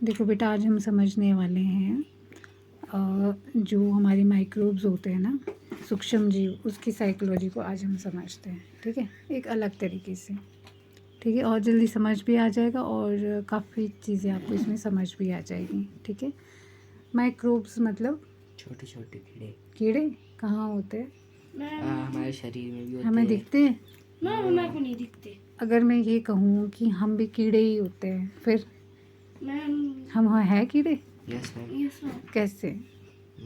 देखो बेटा, आज हम समझने वाले हैं जो हमारे माइक्रोब्स होते हैं ना, सूक्ष्म जीव, उसकी साइकोलॉजी को आज हम समझते हैं। ठीक है, एक अलग तरीके से। ठीक है, और जल्दी समझ भी आ जाएगा और काफ़ी चीज़ें आपको इसमें समझ भी आ जाएगी। ठीक है, माइक्रोब्स मतलब छोटे छोटे कीड़े। कीड़े कहाँ होते हैं? हमारे शरीर में भी होते हमें हैं। दिखते हैं? मेरे को नहीं दिखते। अगर मैं ये कहूँ कि हम भी कीड़े ही होते हैं, फिर हम हैं कीड़े? Yes ma'am. Yes ma'am. कैसे?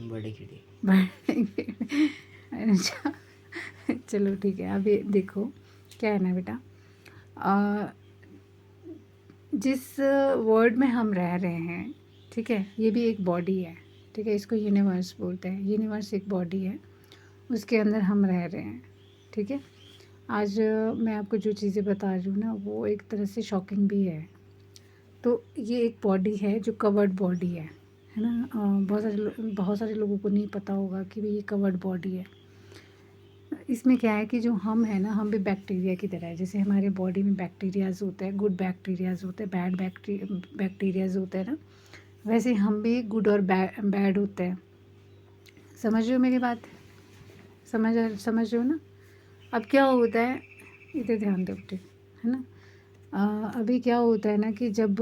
बड़े कीड़े। अच्छा, चलो ठीक है। अभी देखो क्या है ना बेटा, जिस वर्ल्ड में हम रह रहे हैं, ठीक है, ये भी एक बॉडी है। ठीक है, इसको यूनिवर्स बोलते हैं। यूनिवर्स एक बॉडी है, उसके अंदर हम रह रहे हैं। ठीक है, आज मैं आपको जो चीज़ें बता रही हूँ ना, वो एक तरह से शॉकिंग भी है। तो ये एक बॉडी है जो कवर्ड बॉडी है ना। बहुत सारे लोगों को नहीं पता होगा कि भाई ये कवर्ड बॉडी है। इसमें क्या है कि जो हम है ना, हम भी बैक्टीरिया की तरह है। जैसे हमारे बॉडी में बैक्टीरियाज होते हैं, गुड बैक्टीरियाज होते हैं, बैड बैक्टीरियाज होते हैं ना, वैसे हम भी गुड और बैड होते हैं। समझ रहे हो मेरी बात? समझ रहे हो ना? अब क्या होता है, इधर ध्यान दो बेटे, है ना। अभी क्या होता है ना कि जब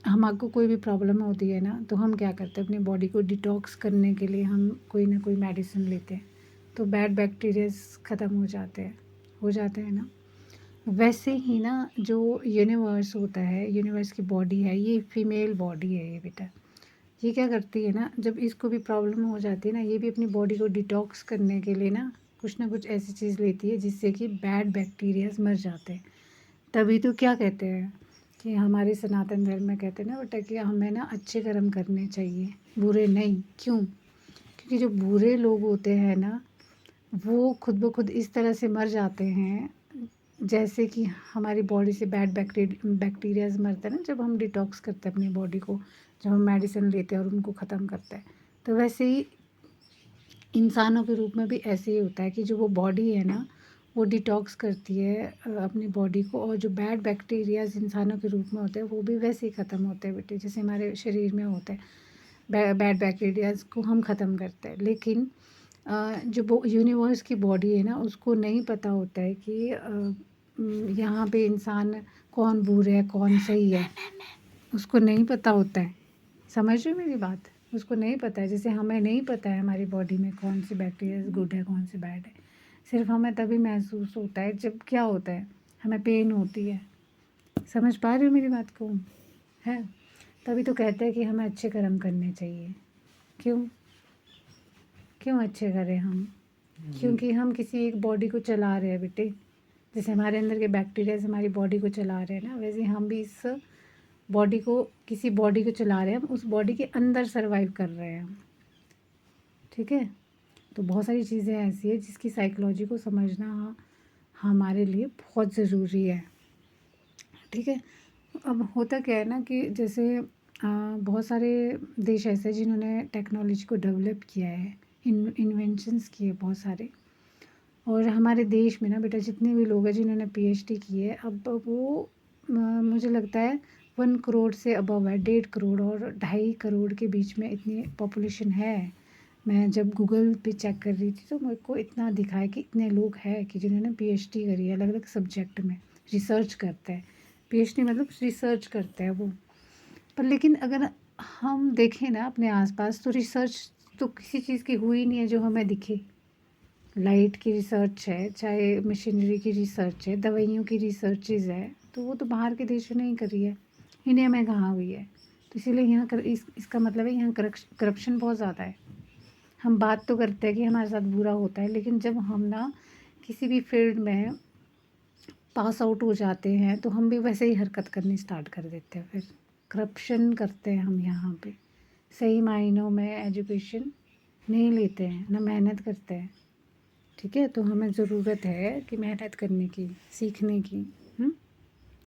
हमको कोई भी प्रॉब्लम होती है ना, तो हम क्या करते हैं, अपनी बॉडी को डिटॉक्स करने के लिए हम कोई ना कोई मेडिसिन लेते हैं, तो बैड बैक्टीरियाज ख़त्म हो जाते हैं ना। वैसे ही ना, जो यूनिवर्स होता है, यूनिवर्स की बॉडी है, ये फीमेल बॉडी है ये बेटा। ये क्या करती है ना, जब इसको भी प्रॉब्लम हो जाती है ना, ये भी अपनी बॉडी को डिटॉक्स करने के लिए ना कुछ ऐसी चीज़ लेती है जिससे कि बैड बैक्टीरियाज मर जाते हैं। तभी तो क्या कहते हैं कि हमारे सनातन धर्म में कहते हैं ना बेटा कि हमें ना अच्छे कर्म करने चाहिए, बुरे नहीं। क्यों? क्योंकि जो बुरे लोग होते हैं ना, वो खुद ब खुद इस तरह से मर जाते हैं जैसे कि हमारी बॉडी से बैड बैक्टीरियाज मरते हैं ना, जब हम डिटॉक्स करते हैं अपनी बॉडी को, जब हम मेडिसिन लेते हैं और उनको ख़त्म करते हैं। तो वैसे ही इंसानों के रूप में भी ऐसे ही होता है कि जो वो बॉडी है ना, वो डिटॉक्स करती है अपनी बॉडी को, और जो बैड बैक्टीरियाज इंसानों के रूप में होते हैं वो भी वैसे ही ख़त्म होते हैं बेटे, जैसे हमारे शरीर में होते हैं। बैड बैक्टीरियाज को हम ख़त्म करते हैं। लेकिन जो यूनिवर्स की बॉडी है ना, उसको नहीं पता होता है कि यहाँ पे इंसान कौन बुरे है कौन सही है, उसको नहीं पता होता है। समझ रहे हो मेरी बात? उसको नहीं पता है। जैसे हमें नहीं पता है हमारी बॉडी में कौन सी बैक्टीरिया गुड है कौन सी बैड है। सिर्फ हमें तभी महसूस होता है जब क्या होता है, हमें पेन होती है। समझ पा रहे हो मेरी बात को? है, तभी तो कहते हैं कि हमें अच्छे कर्म करने चाहिए। क्यों अच्छे करें हम? क्योंकि हम किसी एक बॉडी को चला रहे हैं बेटे। जैसे हमारे अंदर के बैक्टीरियाज हमारी बॉडी को चला रहे हैं ना, वैसे हम भी इस बॉडी को, किसी बॉडी को चला रहे हैं, हम उस बॉडी के अंदर सर्वाइव कर रहे हैं हम। ठीक है, तो बहुत सारी चीज़ें ऐसी है जिसकी साइकोलॉजी को समझना हमारे लिए बहुत ज़रूरी है। ठीक है, अब होता क्या है ना कि जैसे बहुत सारे देश ऐसे हैं जिन्होंने टेक्नोलॉजी को डेवलप किया है, इन्वेंशंस किए बहुत सारे। और हमारे देश में ना बेटा जितने भी लोग हैं जिन्होंने पीएचडी की है, अब वो मुझे लगता है 1 करोड़ से अबव है, 1.5 करोड़ और 2.5 करोड़ के बीच में इतनी पॉपुलेशन है। मैं जब गूगल पे चेक कर रही थी तो मेरे को इतना दिखाया कि इतने लोग हैं कि जिन्होंने पीएचडी करी है, अलग अलग सब्जेक्ट में रिसर्च करते हैं। पीएचडी मतलब रिसर्च करते हैं वो। पर लेकिन अगर हम देखें ना अपने आसपास, तो रिसर्च तो किसी चीज़ की हुई नहीं है जो हमें दिखे। लाइट की रिसर्च है, चाहे मशीनरी की रिसर्च है, दवाइयों की रिसर्चेज है, तो वो तो बाहर के देशों ने ही करी है, इंडिया में कहाँ हुई है। तो इसीलिए यहाँ इसका मतलब है यहाँ करप्शन बहुत ज़्यादा है। हम बात तो करते हैं कि हमारे साथ बुरा होता है, लेकिन जब हम ना किसी भी फील्ड में पास आउट हो जाते हैं तो हम भी वैसे ही हरकत करनी स्टार्ट कर देते हैं, फिर करप्शन करते हैं हम यहाँ पे। सही मायनों में एजुकेशन नहीं लेते हैं, ना मेहनत करते हैं। ठीक है, तो हमें ज़रूरत है कि मेहनत करने की, सीखने की।